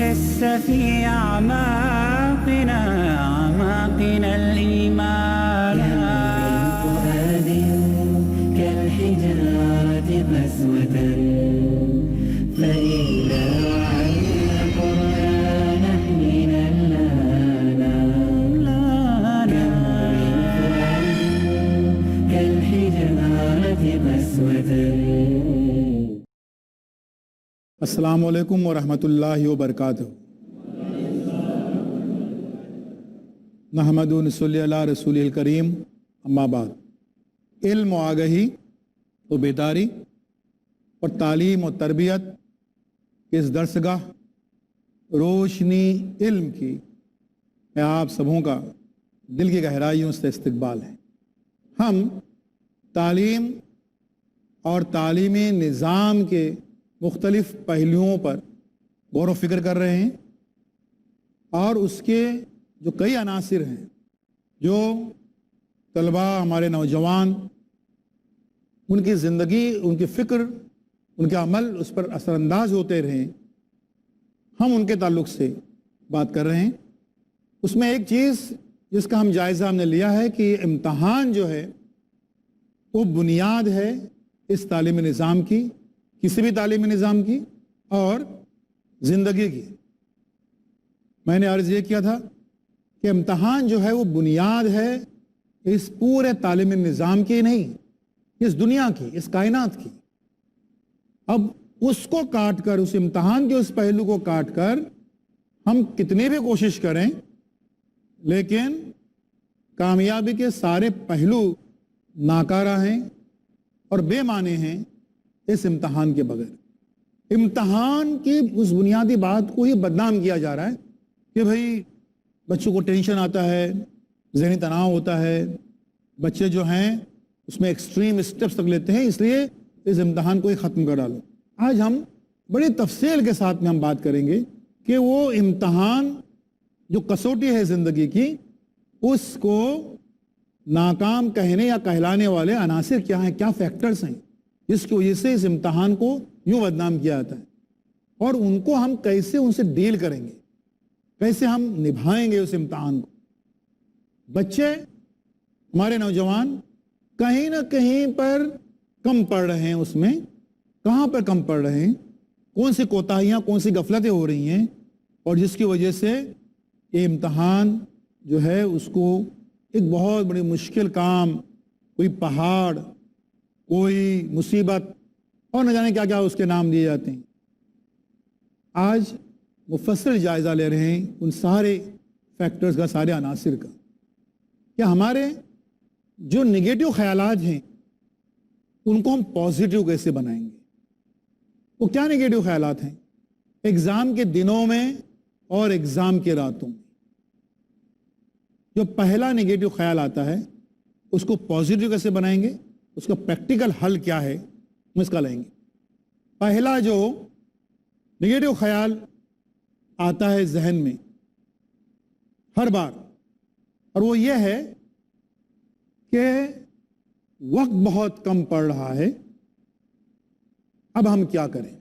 لسه في أعماقنا الإيمان فؤاد كالحجارة قسوة فإذا وعينا القرآن من كالحجارة قسوة. السلام علیکم ورحمۃ اللہ وبرکاتہ. نحمد و نصلی علی رسول الکریم. اما بعد، علم و آگہی و بیداری اور تعلیم و تربیت کے اس درسگاہ روشنی علم کی میں آپ سبوں کا دل کی گہرائیوں سے استقبال ہے. ہم تعلیم اور تعلیمی نظام کے مختلف پہلوؤں پر غور و فکر کر رہے ہیں اور اس کے جو کئی عناصر ہیں جو طلباء، ہمارے نوجوان، ان کی زندگی، ان کی فکر، ان کے عمل اس پر اثر انداز ہوتے رہیں، ہم ان کے تعلق سے بات کر رہے ہیں. اس میں ایک چیز جس کا ہم جائزہ ہم نے لیا ہے کہ امتحان جو ہے وہ بنیاد ہے اس تعلیمی نظام کی، کسی بھی تعلیمی نظام کی اور زندگی کی. میں نے عرض یہ کیا تھا کہ امتحان جو ہے وہ بنیاد ہے اس پورے تعلیمی نظام کی، نہیں اس دنیا کی، اس کائنات کی. اب اس کو کاٹ کر، اس امتحان کے اس پہلو کو کاٹ کر ہم کتنی بھی کوشش کریں لیکن کامیابی کے سارے پہلو ناکارہ ہیں اور بے معنی ہیں اس امتحان کے بغیر. امتحان کی اس بنیادی بات کو ہی بدنام کیا جا رہا ہے کہ بھئی بچوں کو ٹینشن آتا ہے، ذہنی تناؤ ہوتا ہے، بچے جو ہیں اس میں ایکسٹریم اسٹیپس تک لیتے ہیں، اس لیے اس امتحان کو ہی ختم کر ڈالو. آج ہم بڑی تفصیل کے ساتھ میں ہم بات کریں گے کہ وہ امتحان جو کسوٹی ہے زندگی کی، اس کو ناکام کہنے یا کہلانے والے عناصر کیا ہیں، کیا فیکٹرز ہیں جس کی وجہ سے اس امتحان کو یوں بدنام کیا جاتا ہے، اور ان کو ہم کیسے ان سے ڈیل کریں گے، کیسے ہم نبھائیں گے اس امتحان کو. بچے، ہمارے نوجوان کہیں نہ کہیں پر کم پڑ رہے ہیں. اس میں کہاں پر کم پڑ رہے ہیں، کون سی کوتاہیاں، کون سی غفلتیں ہو رہی ہیں، اور جس کی وجہ سے یہ امتحان جو ہے اس کو ایک بہت بڑی مشکل کام، کوئی پہاڑ، کوئی مصیبت اور نہ جانے کیا کیا اس کے نام دیے جاتے ہیں. آج مفصل جائزہ لے رہے ہیں ان سارے فیکٹرز کا، سارے عناصر کا، کہ ہمارے جو نگیٹو خیالات ہیں ان کو ہم پازیٹیو کیسے بنائیں گے. وہ کیا نگیٹو خیالات ہیں؟ ایگزام کے دنوں میں اور ایگزام کی راتوں میں جو پہلا نگیٹو خیال آتا ہے اس کو پازیٹیو کیسے بنائیں گے، اس کا پریکٹیکل حل کیا ہے، ہم اس کا لیں گے. پہلا جو نگیٹو خیال آتا ہے ذہن میں ہر بار، اور وہ یہ ہے کہ وقت بہت کم پڑ رہا ہے، اب ہم کیا کریں.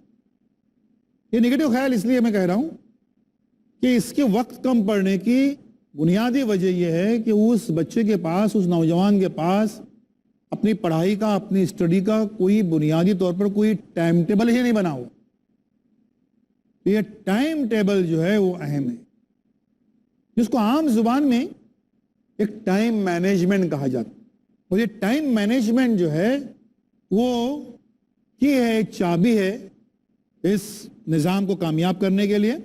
یہ نگیٹو خیال اس لیے میں کہہ رہا ہوں کہ اس کے وقت کم پڑنے کی بنیادی وجہ یہ ہے کہ اس بچے کے پاس، اس نوجوان کے پاس اپنی پڑھائی کا، اپنی اسٹڈی کا کوئی بنیادی طور پر کوئی ٹائم ٹیبل ہی نہیں بنا ہوا. یہ ٹائم ٹیبل جو ہے وہ اہم ہے، جس کو عام زبان میں ایک ٹائم مینجمنٹ کہا جاتا ہے. اور یہ ٹائم مینجمنٹ جو ہے وہ کی ہے، چابی ہے اس نظام کو کامیاب کرنے کے لیے.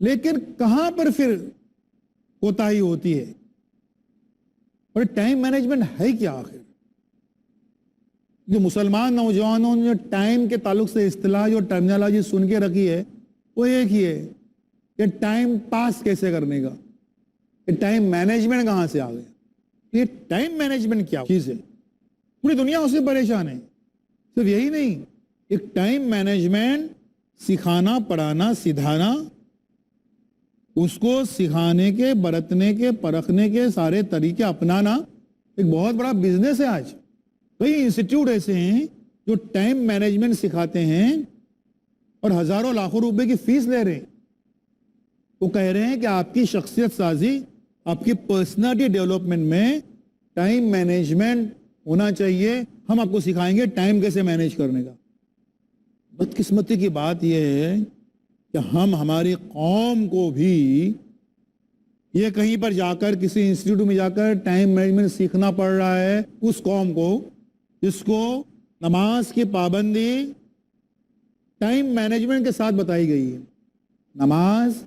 لیکن کہاں پر پھر کوتاہی ہوتی ہے، اور ٹائم مینجمنٹ ہے کیا آخر؟ جو مسلمان نوجوانوں نے ٹائم کے تعلق سے اصطلاح جو ٹرمینالوجی سن کے رکھی ہے وہ ایک ہی ہے کہ ٹائم پاس کیسے کرنے کا. یہ ٹائم مینجمنٹ کہاں سے آ گیا؟ یہ ٹائم مینجمنٹ کیا چیز ہے؟ پوری دنیا اس سے پریشان ہے. صرف یہی نہیں، ایک ٹائم مینجمنٹ سکھانا، پڑھانا، سدھانا، اس کو سکھانے کے، برتنے کے، پرکھنے کے سارے طریقے اپنانا ایک بہت بڑا بزنس ہے. آج کئی انسٹیٹیوٹ ایسے ہیں جو ٹائم مینجمنٹ سکھاتے ہیں اور ہزاروں لاکھوں روپے کی فیس لے رہے ہیں. وہ کہہ رہے ہیں کہ آپ کی شخصیت سازی، آپ کی پرسنالٹی ڈیولپمنٹ میں ٹائم مینجمنٹ ہونا چاہیے. ہم آپ کو سکھائیں گے ٹائم کیسے مینیج کرنے کا. بدقسمتی کی بات یہ ہے کہ ہم ہماری قوم کو بھی یہ کہیں پر جا کر کسی انسٹیٹیوٹ میں جا کر ٹائم مینجمنٹ سیکھنا پڑ رہا ہے. اس قوم کو جس کو نماز کی پابندی ٹائم مینجمنٹ کے ساتھ بتائی گئی ہے. نماز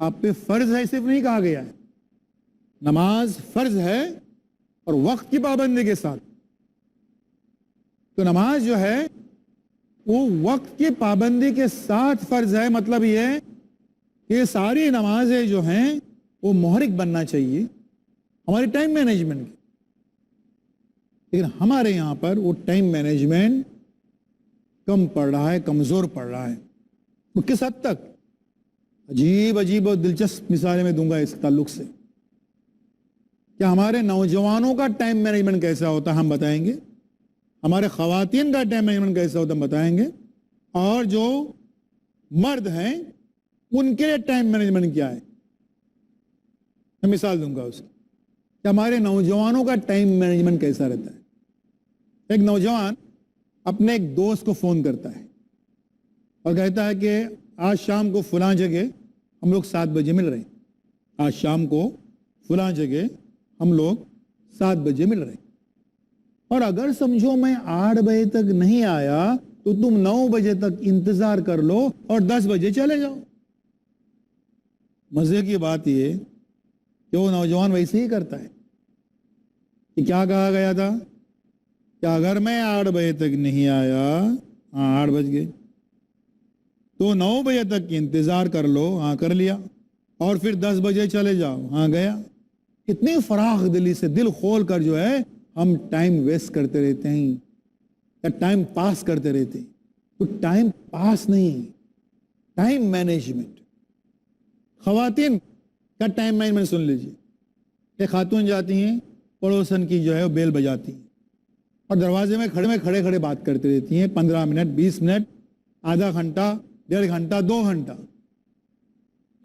آپ پہ فرض ہے، صرف نہیں کہا گیا ہے. نماز فرض ہے اور وقت کی پابندی کے ساتھ. تو نماز جو ہے وہ وقت کی پابندی کے ساتھ فرض ہے. مطلب یہ ہے کہ ساری نمازیں جو ہیں وہ محرک بننا چاہیے ہماری ٹائم مینجمنٹ کی. لیکن ہمارے یہاں پر وہ ٹائم مینجمنٹ کم پڑ رہا ہے، کمزور پڑ رہا ہے. وہ کس حد تک؟ عجیب عجیب اور دلچسپ مثالیں میں دوں گا اس تعلق سے. کیا ہمارے نوجوانوں کا ٹائم مینجمنٹ کیسا ہوتا ہے ہم بتائیں گے. ہمارے خواتین کا ٹائم مینجمنٹ کیسا ہوتا ہے ہم بتائیں گے. اور جو مرد ہیں ان کے لیے ٹائم مینجمنٹ کیا ہے میں مثال دوں گا اس کی. کہ ہمارے نوجوانوں کا ٹائم مینجمنٹ کیسا رہتا ہے. ایک نوجوان اپنے ایک دوست کو فون کرتا ہے اور کہتا ہے کہ آج شام کو فلاں جگہ ہم لوگ 7 بجے مل رہے ہیں. آج شام کو فلاں جگہ ہم لوگ 7 بجے مل رہے ہیں. اور اگر سمجھو میں 8 بجے تک نہیں آیا تو تم 9 بجے تک انتظار کر لو اور 10 بجے چلے جاؤ. مزے کی بات یہ کہ وہ نوجوان ویسے ہی کرتا ہے. کہ کیا کہا گیا تھا کہ اگر میں 8 بجے تک نہیں آیا، 8 بج گئے، تو 9 بجے تک انتظار کر لو، کر لیا، اور پھر 10 بجے چلے جاؤ، گیا. اتنی فراخ دلی سے دل کھول کر جو ہے ہم ٹائم ویسٹ کرتے رہتے ہیں یا ٹائم پاس کرتے رہتے ہیں. تو ٹائم پاس نہیں، ٹائم مینجمنٹ. خواتین کا ٹائم مینجمنٹ سن لیجیے. ایک خاتون جاتی ہیں پڑوسن کی جو ہے وہ بیل بجاتی ہیں اور دروازے میں کھڑے کھڑے بات کرتی رہتی ہیں. 15 منٹ، 20 منٹ، آدھا گھنٹہ، 1.5 گھنٹہ، 2 گھنٹہ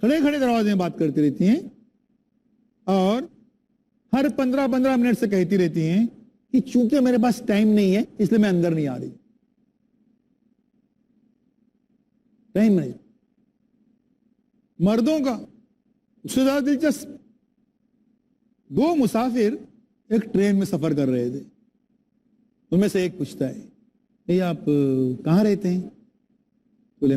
کھڑے کھڑے دروازے میں بات کرتی رہتی ہیں. اور ہر 15 منٹ سے کہتی رہتی ہیں کہ چونکہ میرے پاس ٹائم نہیں ہے اس لیے میں اندر نہیں آ رہی. ٹائم نہیں. مردوں کا اس سے زیادہ دلچسپ. 2 مسافر ایک ٹرین میں سفر کر رہے تھے. ان میں سے ایک پوچھتا ہے کہ آپ کہاں رہتے ہیں؟ بولے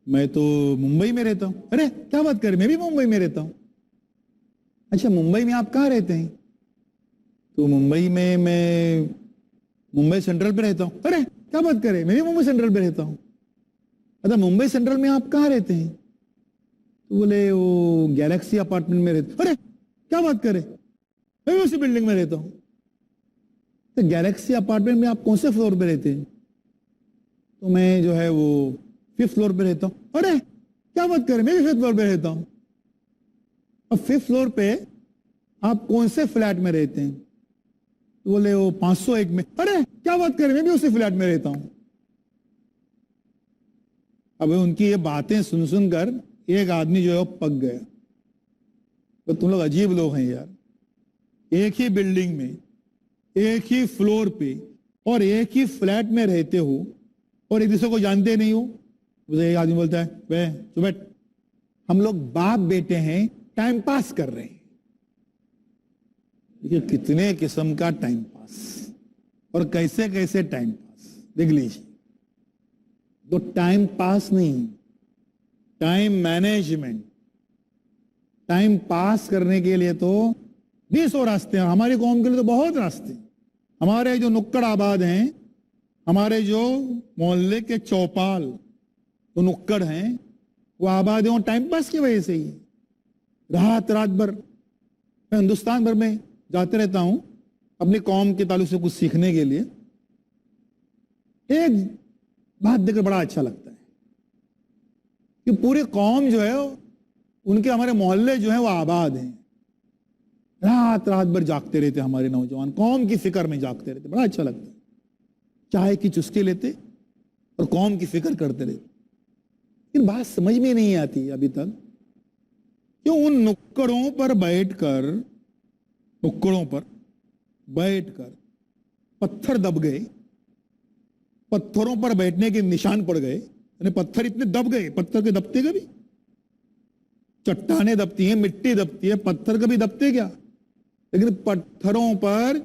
میں تو ممبئی میں رہتا ہوں. ارے کیا بات کریں، میں بھی ممبئی میں رہتا ہوں. اچھا ممبئی میں آپ کہاں رہتے ہیں؟ تو ممبئی میں ممبئی سینٹرل پہ رہتا ہوں. ارے کیا بات کریں، میں بھی ممبئی سینٹرل پہ رہتا ہوں. اچھا ممبئی سینٹرل میں آپ کہاں رہتے ہیں؟ تو بولے وہ گیلیکسی اپارٹمنٹ میں رہتے. ارے کیا بات کریں، میں بھی اسی بلڈنگ میں رہتا ہوں. تو گیلیکسی اپارٹمنٹ میں آپ کون سے فلور پہ رہتے ہیں؟ تو میں جو ہے وہ 5th فلور پہ رہتا ہوں. ارے کیا بات کریں، میں بھی 5th فلور پہ رہتا ہوں. اب 5th فلور پہ آپ کون سے فلیٹ میں رہتے ہیں؟ تو بولے وہ 501 میں. ارے کیا بات کریں، میں بھی اسی فلیٹ میں رہتا ہوں. اب ان کی یہ باتیں سن کر ایک آدمی جو ہے پک گیا. تو تم لوگ عجیب لوگ ہیں یار. ایک ہی بلڈنگ میں، ایک ہی فلور پہ اور ایک ہی فلیٹ میں رہتے ہو اور ایک دوسرے کو جانتے نہیں ہو. ایک آدمی بولتا ہے بیٹھ، ہم لوگ باپ بیٹے ہیں، ٹائم پاس کر رہے ہیں. دیکھیے کتنے قسم کا ٹائم پاس اور کیسے کیسے ٹائم پاس دیکھ لیجیے. تو ٹائم پاس نہیں، ٹائم مینجمنٹ. ٹائم پاس کرنے کے لیے تو 20 راستے ہیں. ہماری قوم کے لیے تو بہت راستے. ہمارے جو نکڑ آباد ہیں، ہمارے جو محلے کے چوپال جو نکڑ ہیں وہ آباد ہیں ٹائم پاس کی وجہ سے ہی. رات بھر میں ہندوستان بھر میں جاتے رہتا ہوں اپنی قوم کے تعلق سے کچھ سیکھنے کے لیے. ایک بات دیکھ کر بڑا اچھا لگتا ہے کہ پوری قوم جو ہے ان کے ہمارے محلے جو ہیں وہ آباد ہیں. رات بھر جاگتے رہتے ہمارے نوجوان، قوم کی فکر میں جاگتے رہتے. بڑا اچھا لگتا ہے. چائے کی چسکے لیتے اور قوم کی فکر کرتے رہتے. لیکن بات سمجھ میں نہیں آتی ابھی تک کہ ان نکڑوں پر بیٹھ کر پتھر دب گئے، پتھروں پر بیٹھنے کے نشان پڑ گئے، یعنی پتھر اتنے دب گئے، پتھر کے دبتے کبھی؟ چٹانیں دبتی ہیں، مٹی دبتی ہے، پتھر کبھی دبتے کیا؟ لیکن پتھروں پر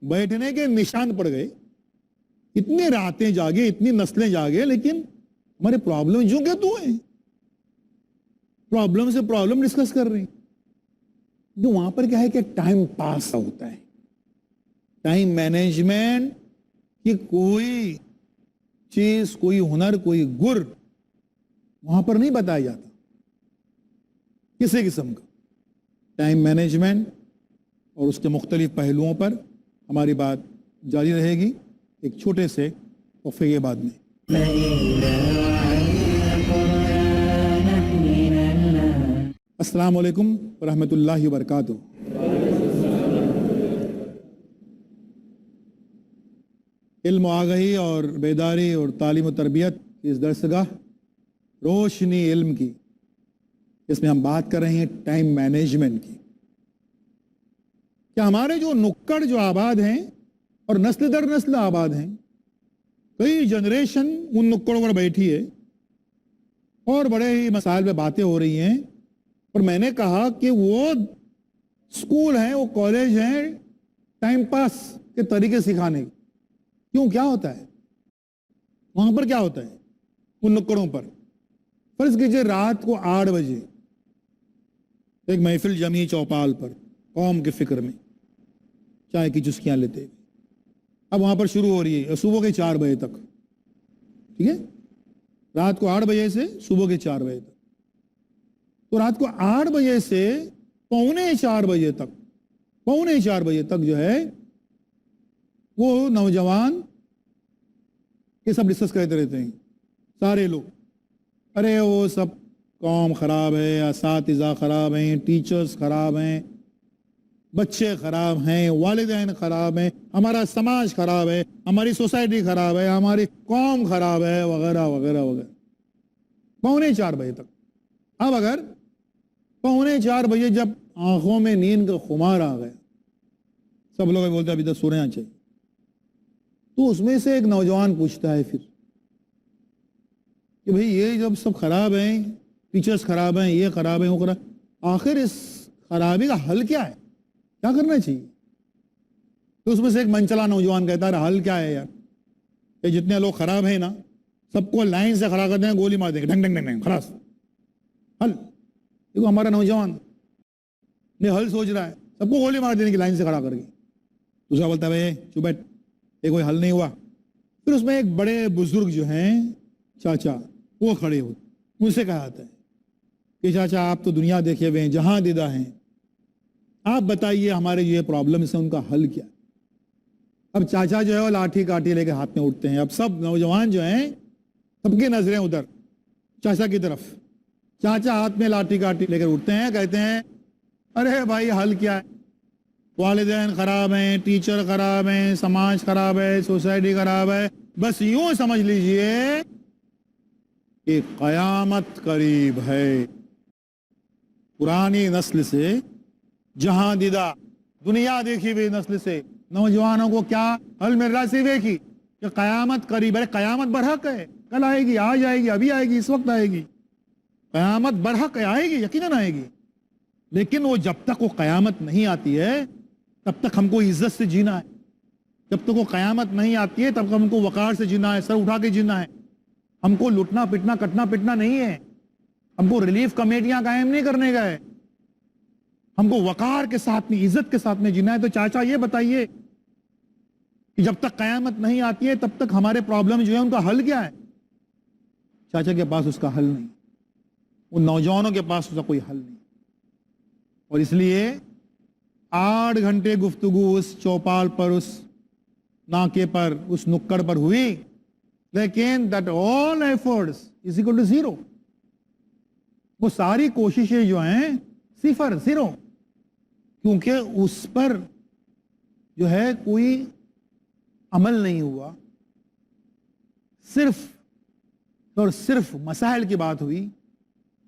بیٹھنے کے نشان پڑ گئے، اتنی راتیں جاگے، اتنی نسلیں جاگے، لیکن ہمارے پرابلم جو کہ تو ہیں، پرابلم سے پرابلم ڈسکس کر رہے ہیں. تو وہاں پر کیا ہے کہ ٹائم پاس ہوتا ہے، ٹائم مینجمنٹ کی کوئی چیز، کوئی ہنر، کوئی گر وہاں پر نہیں بتایا جاتا کسی قسم کا. ٹائم مینجمنٹ اور اس کے مختلف پہلوؤں پر ہماری بات جاری رہے گی ایک چھوٹے سے وقفے کے بعد میں. السلام علیکم ورحمۃ اللہ وبرکاتہ. علم و آگہی اور بیداری اور تعلیم و تربیت کی اس درسگاہ روشنی علم کی، اس میں ہم بات کر رہے ہیں ٹائم مینجمنٹ کی. کہ ہمارے جو نکڑ جو آباد ہیں اور نسل در نسل آباد ہیں، کئی جنریشن ان نکڑوں پر بیٹھی ہے اور بڑے ہی مسائل پہ باتیں ہو رہی ہیں. اور میں نے کہا کہ وہ اسکول ہیں، وہ کالج ہیں ٹائم پاس کے طریقے سکھانے کی. کیوں؟ کیا ہوتا ہے وہاں پر؟ کیا ہوتا ہے ان نکڑوں پر؟ فرض کیجئے رات کو 8 بجے ایک محفل جمی چوپال پر، قوم کے فکر میں چائے کی چسکیاں لیتے ہوئے. اب وہاں پر شروع ہو رہی ہے صبح کے 4 بجے تک. ٹھیک ہے، رات کو 8 بجے سے صبح کے 4 بجے تک. تو رات کو 8 بجے سے پونے 4 بجے تک جو ہے وہ نوجوان یہ سب ڈسکس کرتے رہتے ہیں سارے لوگ. ارے وہ سب قوم خراب ہے، اساتذہ خراب ہیں، ٹیچرز خراب ہیں، بچے خراب ہیں، والدین خراب ہیں، ہمارا سماج خراب ہے، ہماری سوسائٹی خراب ہے، ہماری قوم خراب ہے، وغیرہ وغیرہ وغیرہ. پونے 4 بجے تک. اب اگر پونے 4 بجے جب آنکھوں میں نیند کا خمار آ گیا، سب لوگ بولتے ہیں ابھی تک سو رہنا چاہیے، تو اس میں سے ایک نوجوان پوچھتا ہے پھر کہ بھئی یہ جب سب خراب ہیں، ٹیچرز خراب ہیں، یہ خراب ہیں، وہ خراب، آخر اس خرابی کا حل کیا ہے؟ کیا کرنا چاہیے؟ تو اس میں سے ایک منچلا نوجوان کہتا ہے حل کیا ہے یار؟ کہ جتنے لوگ خراب ہیں نا سب کو لائن سے کھڑا کر دیں، گولی مار دیں گے، ڈنگ ڈنگ ڈنگ ڈنگ، خلاص حل. دیکھو ہمارا نوجوان نے حل سوچ رہا ہے، سب کو گولی مار دینے کی لائن سے کھڑا کر کے. دوسرا بولتا ہے بھائی چپ بیٹھ، یہ کوئی حل نہیں ہوا. پھر اس میں ایک بڑے بزرگ جو ہیں چاچا وہ کھڑے ہوتے، ان سے کہا جاتا ہے کہ چاچا آپ تو دنیا دیکھے ہوئے ہیں، جہاں دیدہ ہیں، آپ بتائیے ہمارے یہ پرابلمس ہیں ان کا حل کیا؟ اب چاچا جو ہے وہ لاٹھی کاٹھی لے کے ہاتھ میں اٹھتے ہیں. اب سب نوجوان جو ہیں سب کی نظریں ادھر چاچا کی طرف. چاچا ہاتھ میں لاٹھی کاٹھی لے کر اٹھتے ہیں، کہتے ہیں ارے بھائی حل کیا ہے؟ والدین خراب ہیں، ٹیچر خراب ہیں، سماج خراب ہے، سوسائٹی خراب ہے، بس یوں سمجھ لیجئے کہ قیامت قریب ہے. پرانی نسل سے، جہاں دیدہ دنیا دیکھی ہوئی نسل سے نوجوانوں کو کیا حل مل رہا ہے؟ صرف ایک ہی کہ قیامت قریب ہے. قیامت برحق ہے، کل آئے گی، آج آئے گی، ابھی آئے گی، اس وقت آئے گی. قیامت برحق ہے، آئے گی، یقیناً آئے گی. لیکن وہ جب تک وہ قیامت نہیں آتی ہے تب تک ہم کو عزت سے جینا ہے. جب تک وہ قیامت نہیں آتی ہے تب ہم کو وقار سے جینا ہے، سر اٹھا کے جینا ہے. ہم کو لٹنا پٹنا کٹنا پٹنا نہیں ہے. ہم کو ریلیف کمیٹیاں قائم نہیں کرنے کا ہے. ہم کو وقار کے ساتھ میں، عزت کے ساتھ میں جینا ہے. تو چاچا یہ بتائیے کہ جب تک قیامت نہیں آتی ہے تب تک ہمارے پرابلم جو ہے ان کا حل کیا ہے؟ چاچا کے پاس اس کا حل نہیں، ان نوجوانوں کے پاس اس کا کوئی حل نہیں. اور اس لیے 8 گھنٹے گفتگو اس چوپال پر، اس ناکے پر، اس نکڑ پر ہوئی، لیکن that all efforts is equal to 0. وہ ساری کوششیں جو ہیں صفر، 0، کیونکہ اس پر جو ہے کوئی عمل نہیں ہوا. صرف اور صرف مسائل کی بات ہوئی،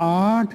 8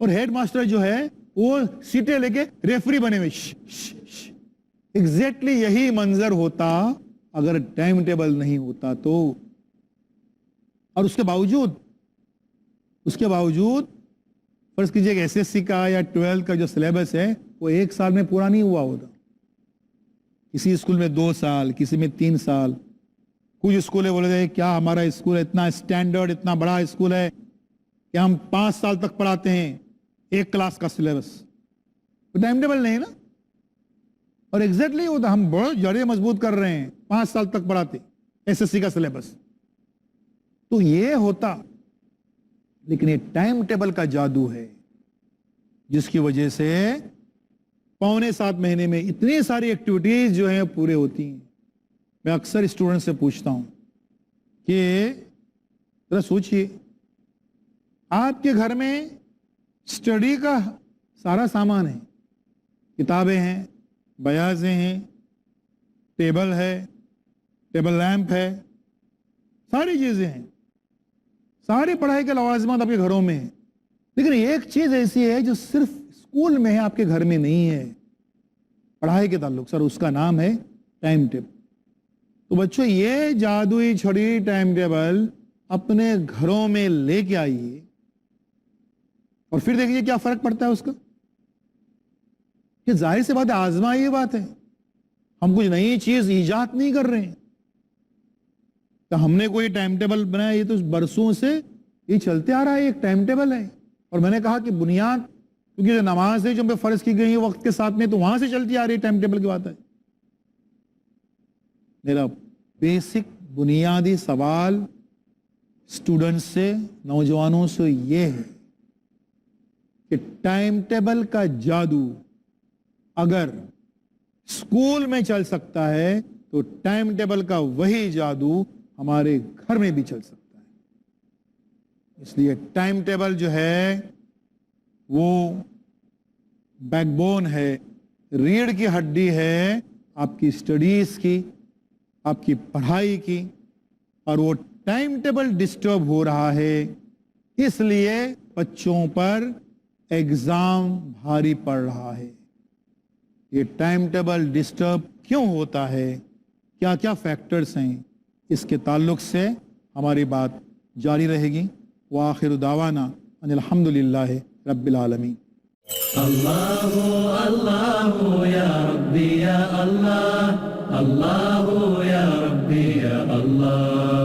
اور ہیڈ ماسٹر جو ہے وہ سیٹیں لے کے ریفری بنے ہوئے. ایگزیکٹلی یہی منظر ہوتا اگر ٹائم ٹیبل نہیں ہوتا تو. اور اس کے باوجود فرض کیجئے کہ ایس ایس سی کا یا 12 کا جو سلیبس ہے وہ 1 سال میں پورا نہیں ہوا ہوتا. کسی اسکول میں 2 سال, کسی میں 3 سال. کچھ اسکول ہے بولے کیا ہمارا اسکول اتنا اسٹینڈرڈ, اتنا بڑا اسکول ہے کہ ہم 5 سال تک پڑھاتے ہیں ایک کلاس کا سلیبس. ٹائم ٹیبل نہیں نا. اور ایگزیکٹلی ہوتا ہم بہت جڑیں مضبوط کر رہے ہیں, 5 سال تک پڑھاتے ایس ایس سی کا سلیبس. تو یہ ہوتا, لیکن یہ ٹائم ٹیبل کا جادو ہے جس کی وجہ سے 6.25 مہینے میں اتنی ساری ایکٹیویٹیز جو ہیں پورے ہوتی ہیں. میں اکثر اسٹوڈنٹ سے پوچھتا ہوں کہ ذرا سوچئے, آپ کے گھر میں اسٹڈی کا سارا سامان ہے, کتابیں ہیں, بیاضیں ہیں, ٹیبل ہے, ٹیبل لیمپ ہے, ساری چیزیں ہیں, ساری پڑھائی کے لوازمات آپ کے گھروں میں ہیں. لیکن ایک چیز ایسی ہے جو صرف اسکول میں ہے, آپ کے گھر میں نہیں ہے پڑھائی کے تعلق سر, اس کا نام ہے ٹائم ٹیبل. تو بچوں یہ جادوئی چھڑی ٹائم ٹیبل اپنے گھروں میں لے کے آئیے اور پھر دیکھیے کیا فرق پڑتا ہے اس کا. کہ ظاہر سی بات ہے, آزمائی بات ہے, ہم کچھ نئی چیز ایجاد نہیں کر رہے ہیں. تو ہم نے کوئی ٹائم ٹیبل بنایا, یہ تو برسوں سے یہ چلتے آ رہا ہے, ایک ٹائم ٹیبل ہے. اور میں نے کہا کہ بنیاد کیونکہ جو نماز ہے جو ہم پہ فرض کی گئی ہے وقت کے ساتھ میں, تو وہاں سے چلتی آ رہی ہے ٹائم ٹیبل کی بات ہے. میرا بیسک بنیادی سوال اسٹوڈنٹ سے, نوجوانوں سے یہ ہے کہ ٹائم ٹیبل کا جادو اگر اسکول میں چل سکتا ہے تو ٹائم ٹیبل کا وہی جادو ہمارے گھر میں بھی چل سکتا ہے. اس لیے ٹائم ٹیبل جو ہے وہ بیک بون ہے, ریڑھ کی ہڈی ہے آپ کی اسٹڈیز کی, آپ کی پڑھائی کی. اور وہ ٹائم ٹیبل ڈسٹرب ہو رہا ہے, اس لیے بچوں پر ایگزام بھاری پڑ رہا ہے. یہ ٹائم ٹیبل ڈسٹرب کیوں ہوتا ہے, کیا کیا فیکٹرز ہیں, اس کے تعلق سے ہماری بات جاری رہے گی. وآخر دعوانا ان الحمدللہ رب العالمین. اللہ اللہ یا ربی یا اللہ, اللہ یا ربی یا اللہ.